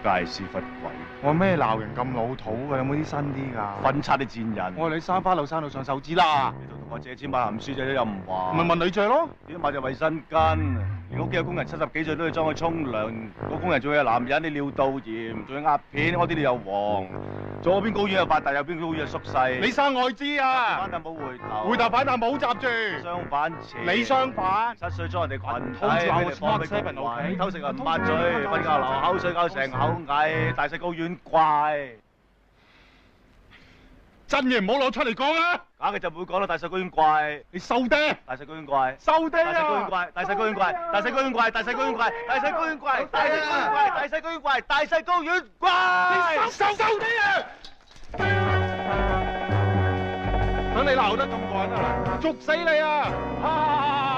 街屎忽鬼，我咩鬧人咁老土㗎？有冇啲新啲㗎？分叉啲賤人。我話你生花柳生到上手指啦，你同我借錢買鹹書仔又唔話，咪問你借咯。點買隻衛生巾？連屋企有工人70幾歲都要裝去沖涼，個工人仲有男人，你尿道炎，仲有鴉片，我啲你又黃，左邊睾丸又發達，右邊睾丸又縮細。你生愛滋啊！反彈冇回頭，回頭反彈冇閘住。相反詞。你相反。 7歲裝人哋裙底，好似話我俾你幫俾 Smart 7 OK 偷食人唔抹嘴，瞓覺流口水搞成口蟻，大細睾丸怪。真嘢唔好攞出嚟講啊！假嘅就唔會講啦，大細睾丸怪。你收爹！大細睾丸怪。收爹大細睾丸啊！怪，大細睾丸怪，大細睾丸怪，大細睾丸怪，大細睾丸怪，大細睾丸怪，大細睾丸怪，大細睾丸怪。你收爹啊！等你鬧得咁過癮啊！捉死你啊！